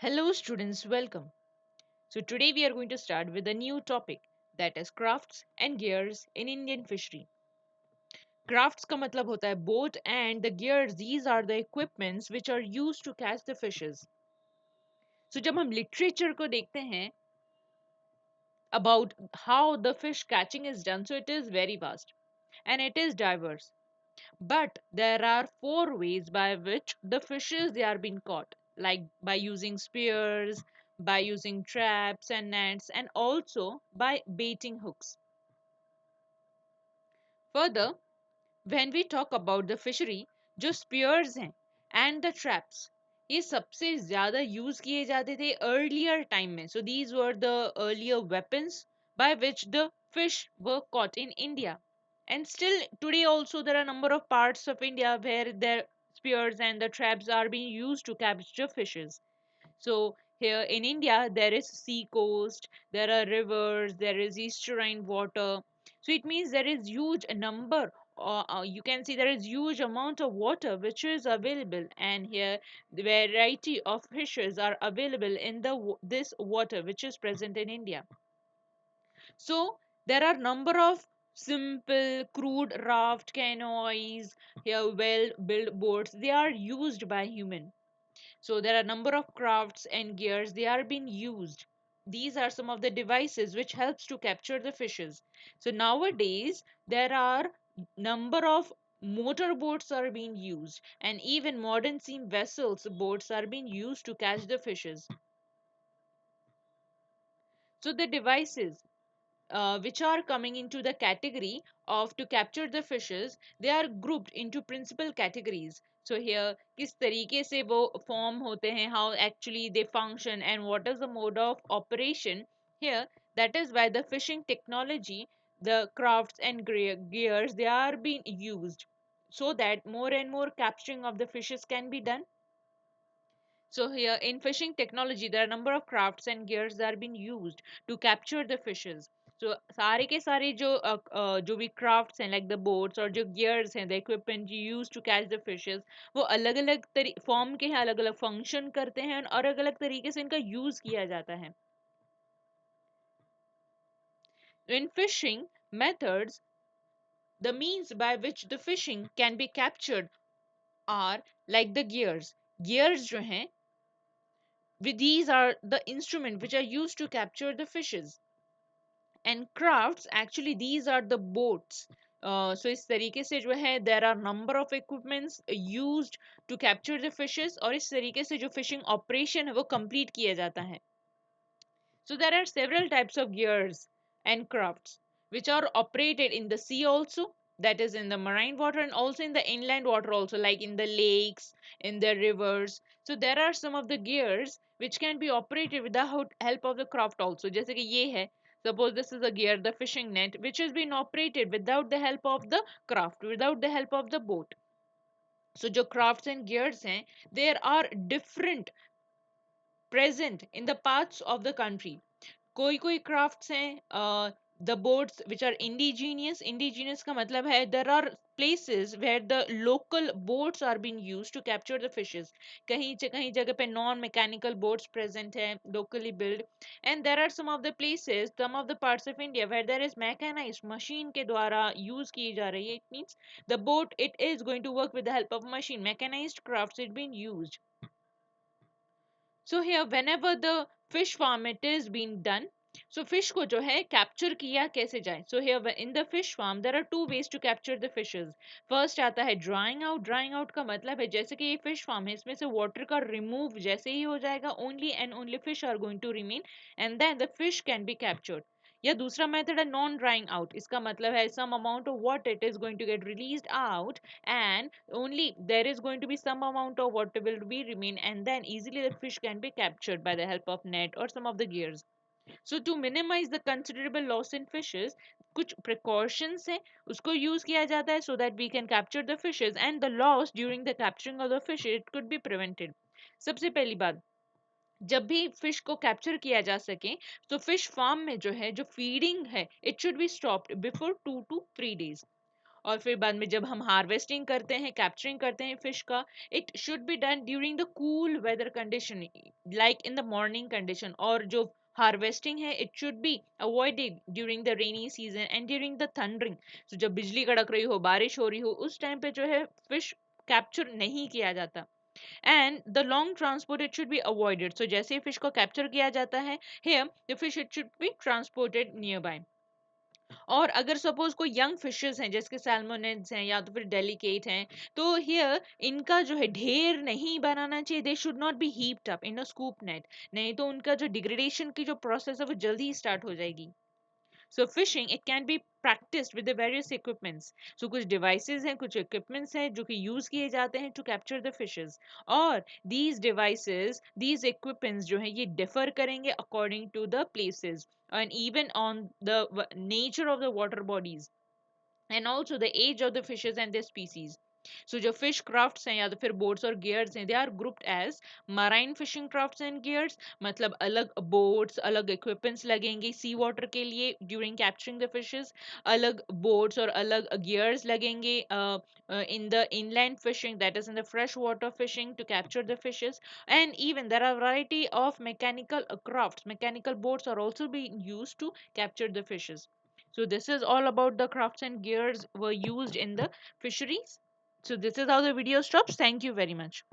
Hello, students, welcome. So, today we are going to start with a new topic that is crafts and gears in Indian fishery. Crafts का मतलब होता है boat and the gears, these are the equipments which are used to catch the fishes. So, जब हम literature को देखते हैं about how the fish catching is done, so it is very vast and it is diverse. But there are four ways by which the fishes they are being caught, like by using spears, by using traps and nets, and also by baiting hooks. Further, when we talk about the fishery, जो spears हैं and the traps, ये सबसे ज़्यादा use किए जाते थे earlier time में. So these were the earlier weapons by which the fish were caught in India. And still today also there are a number of parts of India where the spears and the traps are being used to capture fishes. So here in India, there is sea coast, there are rivers, there is estuarine water. So it means there is huge number. You can see there is huge amount of water which is available, and here the variety of fishes are available in this water which is present in India. So there are number of simple crude raft canoes here well built boats they are used by human. So there are a number of crafts and gears they are being used. These are some of the devices which helps to capture the fishes. So nowadays there are number of motor boats are being used, and even modern steam vessels boats are being used to catch the fishes. So the devices which are coming into the category of to capture the fishes, they are grouped into principal categories. So here किस तरीके से वो form होते हैं, how actually they function, and what is the mode of operation. Here, that is why the fishing technology, the crafts and gears they are being used so that more and more capturing of the fishes can be done. So here in fishing technology, there are a number of crafts and gears that are being used to capture the fishes. So सारे के सारे जो भी crafts हैं like the boats और जो gears हैं the equipment you use to catch the fishes वो अलग अलग फॉर्म के हैं, अलग अलग फंक्शन करते हैं और अलग अलग तरीके से इनका यूज किया जाता है. In fishing methods, the means by which the fishing can be captured are like the gears. Gears जो हैं these are the instruments which are used to capture the fishes, and crafts actually these are the boats. So इस तरीके से जो है there are number of equipments used to capture the fishes और इस तरीके से जो fishing operation है वो complete किया जाता है. So there are several types of gears and crafts which are operated in the sea also, that is in the marine water, and also in the inland water also, like in the lakes, in the rivers. So there are some of the gears which can be operated without help of the craft also. जैसे कि ये है, suppose this is a gear, the fishing net, which has been operated without the help of the craft, without the help of the boat. So जो crafts and gears हैं, there are different present in the parts of the country. कोई कोई crafts हैं, the boats which are indigenous का मतलब है there are places where the local boats are being used to capture the fishes. कहीं जगह पे non mechanical boats present है locally built, and there are some of the places, some of the parts of India where there is mechanized machine के द्वारा use की जा रही है. It means the boat it is going to work with the help of machine, mechanized crafts it being used. So here whenever the fish farm it is being done, so fish को जो है capture किया कैसे जाए. So here in the fish farm there are two ways to capture the fishes. First आता है drying out का मतलब है जैसे कि ये fish farm है इसमें से water का remove जैसे ही हो जाएगा only and only fish are going to remain, and then the fish can be captured. या दूसरा मेथड है नॉन ड्राइंग आउट. इसका मतलब है some amount of water it is going to get released out, and only there is going to be some amount of water will be remain, and then easily the fish can be captured by the help of net or some of the gears. So to minimize the considerable loss in fishes, कुछ precautions है उसको use किया जाता है so that we can capture the fishes and the loss during the capturing of the fish it could be prevented. सबसे पहली बात, जब भी फिश को कैप्चर किया जा सके तो फिश फार्म में जो है जो फीडिंग है it should be stopped before 2 to 3 days. और फिर बाद में जब हम हार्वेस्टिंग करते हैं, कैप्चरिंग करते हैं फिश का, it should be done during the cool weather condition, like in the morning condition. और जो हार्वेस्टिंग है it should be avoided during the rainy season and during the thundering. तो जब बिजली कड़क रही हो, बारिश हो रही हो, उस टाइम पे जो है फिश कैप्चर नहीं किया जाता। And the long transport it should be avoided. So जैसे ही फिश को कैप्चर किया जाता है, here the fish it should be transported nearby. और अगर सपोज कोई यंग फिशेस हैं जैसे सैल्मोनेड्स हैं या तो फिर डेलिकेट हैं, तो हियर इनका जो है ढेर नहीं बनाना चाहिए। They should not be heaped up in a scoop net, नहीं तो उनका जो डिग्रेडेशन की जो प्रोसेस है वो जल्दी ही स्टार्ट हो जाएगी। So fishing it can be practiced with the various equipments. So कुछ devices हैं, कुछ equipments हैं जो कि use किए जाते हैं to capture the fishes. और these devices, these equipments जो हैं ये differ करेंगे according to the places and even on the nature of the water bodies and also the age of the fishes and their species. So जो fish crafts हैं या तो फिर boats और gears हैं, they are grouped as marine fishing crafts and gears, मतलब अलग boats, अलग equipments लगेंगे sea water के लिए during capturing the fishes, अलग boats और अलग gears लगेंगे in the inland fishing, that is in the freshwater fishing to capture the fishes. And even there are variety of mechanical crafts, mechanical boats are also being used to capture the fishes. So this is all about the crafts and gears were used in the fisheries. So this is how the video stops. Thank you very much.